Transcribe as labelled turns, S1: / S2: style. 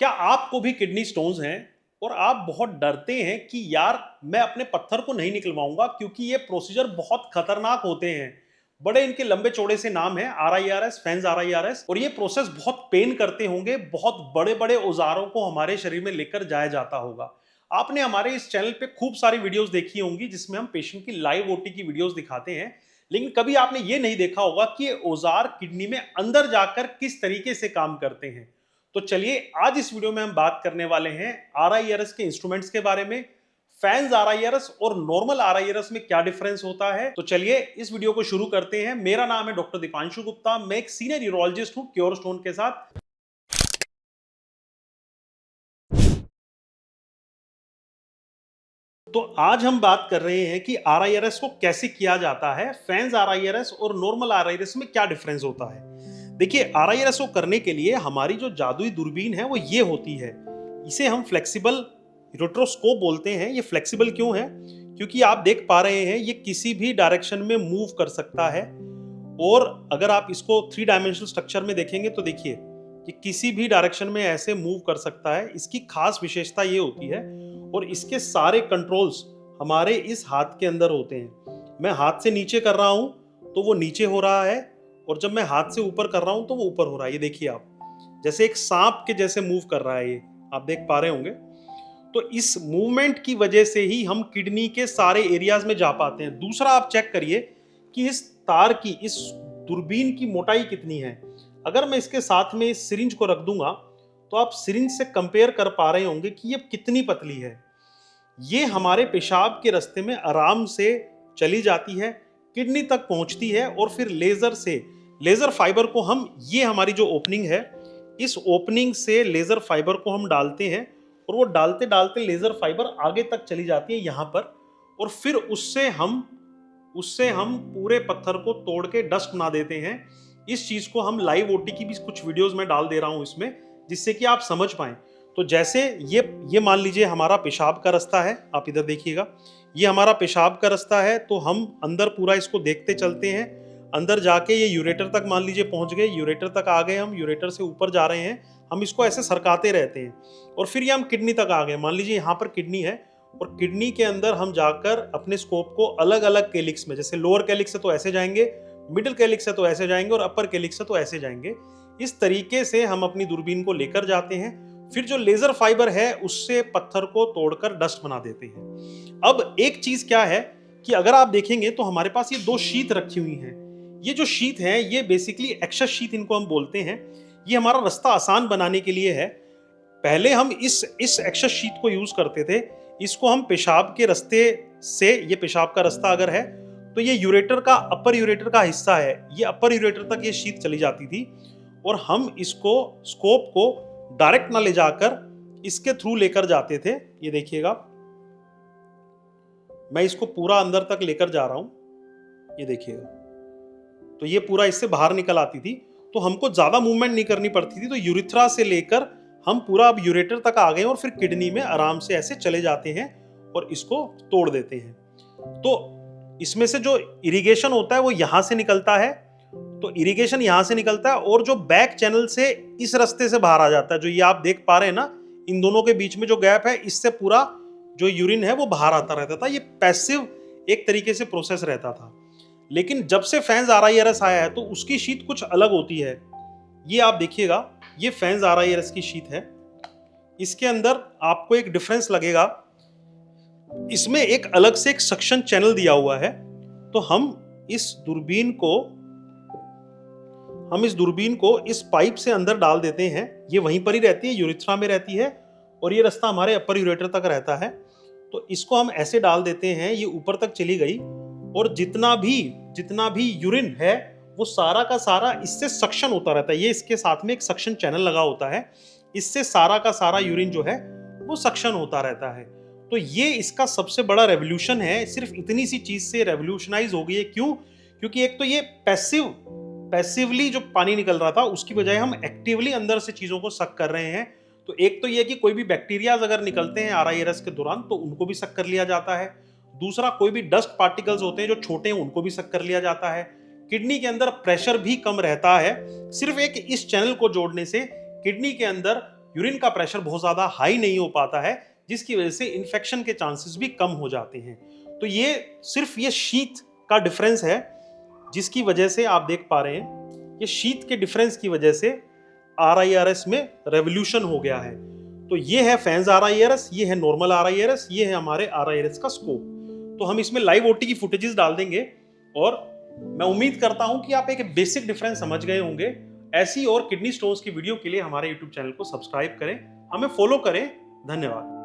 S1: क्या आपको भी किडनी स्टोन्स हैं और आप बहुत डरते हैं कि यार मैं अपने पत्थर को नहीं निकलवाऊंगा क्योंकि ये प्रोसीजर बहुत खतरनाक होते हैं। बड़े इनके लंबे चौड़े से नाम है RIRS, फेंज RIRS, और ये प्रोसेस बहुत पेन करते होंगे। बहुत बड़े बड़े औजारों को हमारे शरीर में लेकर जाया जाता होगा। आपने हमारे इस चैनल पे खूब सारी वीडियोस देखी होंगी जिसमें हम पेशेंट की लाइव ओटी की वीडियोस दिखाते हैं, लेकिन कभी आपने ये नहीं देखा होगा कि ये औजार किडनी में अंदर जाकर किस तरीके से काम करते हैं। तो चलिए आज इस वीडियो में हम बात करने वाले हैं RIRS के इंस्ट्रूमेंट्स के बारे में, फैंस RIRS और नॉर्मल RIRS में क्या डिफरेंस होता है। तो चलिए इस वीडियो को शुरू करते हैं। मेरा नाम है डॉक्टर दीपांशु गुप्ता, मैं एक सीनियर यूरोलॉजिस्ट हूं क्योर स्टोन के साथ। तो आज हम बात कर रहे हैं कि RIRS को कैसे किया जाता है, फैंस RIRS और नॉर्मल RIRS में क्या डिफरेंस होता है। देखिए, RIRS को करने के लिए हमारी जो जादुई दूरबीन है वो ये होती है। इसे हम फ्लेक्सिबल रोट्रोस्कोप बोलते हैं। ये फ्लेक्सिबल क्यों है? क्योंकि आप देख पा रहे हैं ये किसी भी डायरेक्शन में मूव कर सकता है। और अगर आप इसको 3 डायमेंशनल स्ट्रक्चर में देखेंगे तो देखिए कि किसी भी डायरेक्शन में ऐसे मूव कर सकता है। इसकी खास विशेषता ये होती है और इसके सारे कंट्रोल्स हमारे इस हाथ के अंदर होते हैं। मैं हाथ से नीचे कर रहा हूं तो वो नीचे हो रहा है, और जब मैं हाथ से ऊपर कर रहा हूं तो वो ऊपर हो रहा है। ये देखिए आप, जैसे एक सांप के जैसे मूव कर रहा है, ये आप देख पा रहे होंगे। तो इस मूवमेंट की वजह से ही हम किडनी के सारे एरियाज में जा पाते हैं। दूसरा, आप चेक करिए कि इस तार की, इस दूरबीन की मोटाई कितनी है। अगर मैं इसके साथ में इस सिरिंज को रख दूंगा तो आप सिरिंज से कंपेयर कर पा रहे होंगे कि ये कितनी पतली है। ये हमारे पेशाब के रास्ते में आराम से चली जाती है, किडनी तक पहुंचती है, और फिर लेजर से, लेजर फाइबर को हम, ये हमारी जो ओपनिंग है, इस ओपनिंग से लेजर फाइबर को हम डालते हैं, और वो डालते डालते लेजर फाइबर आगे तक चली जाती है यहाँ पर, और फिर उससे हम पूरे पत्थर को तोड़ के डस्ट बना देते हैं। इस चीज को हम लाइव ओटी की भी कुछ वीडियोस में डाल दे रहा हूं इसमें, जिससे कि आप समझ पाएं। तो जैसे ये मान लीजिए हमारा पेशाब का रास्ता है, आप इधर देखिएगा, ये हमारा पेशाब का रास्ता है। तो हम अंदर पूरा इसको देखते चलते हैं। अंदर जाके ये यूरेटर तक मान लीजिए पहुंच गए, यूरेटर तक आ गए, हम यूरेटर से ऊपर जा रहे हैं, हम इसको ऐसे सरकाते रहते हैं, और फिर ये हम किडनी तक आ गए। मान लीजिए यहाँ पर किडनी है, और किडनी के अंदर हम जाकर अपने स्कोप को अलग अलग कैलिक्स में, जैसे लोअर कैलिक्स से तो ऐसे जाएंगे, मिडिल कैलिक्स से तो ऐसे जाएंगे, और अपर कैलिक्स से तो ऐसे जाएंगे। इस तरीके से हम अपनी दूरबीन को लेकर जाते हैं। फिर जो लेजर फाइबर है उससे पत्थर को तोड़कर डस्ट बना देते हैं। अब एक चीज क्या है कि अगर आप देखेंगे तो हमारे पास ये 2 शीट रखी हुई हैं। ये जो शीट है ये बेसिकली एक्सेस शीट इनको हम बोलते हैं। ये हमारा रास्ता आसान बनाने के लिए है। पहले हम इस एक्सेस शीट को यूज करते थे। इसको हम पेशाब के रास्ते से, ये पेशाब का रास्ता अगर है तो ये यूरेटर का, अपर यूरेटर का हिस्सा है, ये अपर यूरेटर तक ये शीट चली जाती थी, और हम इसको, स्कोप को डायरेक्ट ना ले जाकर इसके थ्रू लेकर जाते थे। ये देखिएगा, मैं इसको पूरा अंदर तक लेकर जा रहा हूं, ये देखिएगा। तो ये पूरा इससे बाहर निकल आती थी, तो हमको ज्यादा मूवमेंट नहीं करनी पड़ती थी। तो यूरिथ्रा से लेकर हम पूरा अब यूरेटर तक आ गए, और फिर किडनी में आराम से ऐसे चले जाते हैं और इसको तोड़ देते हैं। तो इसमें से जो इरिगेशन होता है वो यहां से निकलता है, तो इरिगेशन यहां से निकलता है, और जो बैक चैनल से इस रास्ते से बाहर आ जाता है। जो ये आप देख पा रहे हैं ना, इन दोनों के बीच में जो गैप है, इससे पूरा जो यूरिन है वो बाहर आता रहता था। ये पैसिव एक तरीके से प्रोसेस रहता था। लेकिन जब से फैंस RIRS आया है तो उसकी शीट कुछ अलग होती है। ये आप देखिएगा, ये फैंस RIRS की शीट है। इसके अंदर आपको एक डिफरेंस लगेगा, इसमें एक अलग से एक सक्शन चैनल दिया हुआ है। तो हम इस दूरबीन को इस पाइप से अंदर डाल देते हैं। ये वहीं पर ही रहती है, यूरिथ्रा में रहती है, और ये रास्ता हमारे अपर यूरेटर तक रहता है। तो इसको हम ऐसे डाल देते हैं, ये ऊपर तक चली गई, और जितना भी यूरिन है वो सारा का सारा इससे सक्शन होता रहता है। ये इसके साथ में एक सक्शन चैनल लगा होता है, इससे सारा का सारा यूरिन जो है वो सक्शन होता रहता है। तो ये इसका सबसे बड़ा रेवोल्यूशन है। सिर्फ इतनी सी चीज से रेवोल्यूशनाइज हो गई है। क्यों? क्योंकि एक तो ये पैसिवली जो पानी निकल रहा था उसकी बजाय हम एक्टिवली अंदर से चीजों को सक कर रहे हैं। तो एक तो ये कि कोई भी बैक्टीरिया अगर निकलते हैं RIRS के दौरान तो उनको भी सक कर लिया जाता है। दूसरा, कोई भी डस्ट पार्टिकल्स होते हैं जो छोटे हैं उनको भी सक कर लिया जाता है। किडनी के अंदर प्रेशर भी कम रहता है। सिर्फ एक इस चैनल को जोड़ने से किडनी के अंदर यूरिन का प्रेशर बहुत ज़्यादा हाई नहीं हो पाता है, जिसकी वजह से इन्फेक्शन के चांसेस भी कम हो जाते हैं। तो ये सिर्फ ये शीत का डिफरेंस है, जिसकी वजह से आप देख पा रहे हैं, ये शीत के डिफरेंस की वजह से RIRS में रेवोल्यूशन हो गया है। तो ये है फैंस RIRS, ये है नॉर्मल RIRS, ये है हमारे RIRS का स्कोप। तो हम इसमें लाइव OT की फुटेजेस डाल देंगे और मैं उम्मीद करता हूं कि आप एक बेसिक डिफरेंस समझ गए होंगे। ऐसी और किडनी स्टोन्स की वीडियो के लिए हमारे YouTube चैनल को सब्सक्राइब करें, हमें फॉलो करें। धन्यवाद।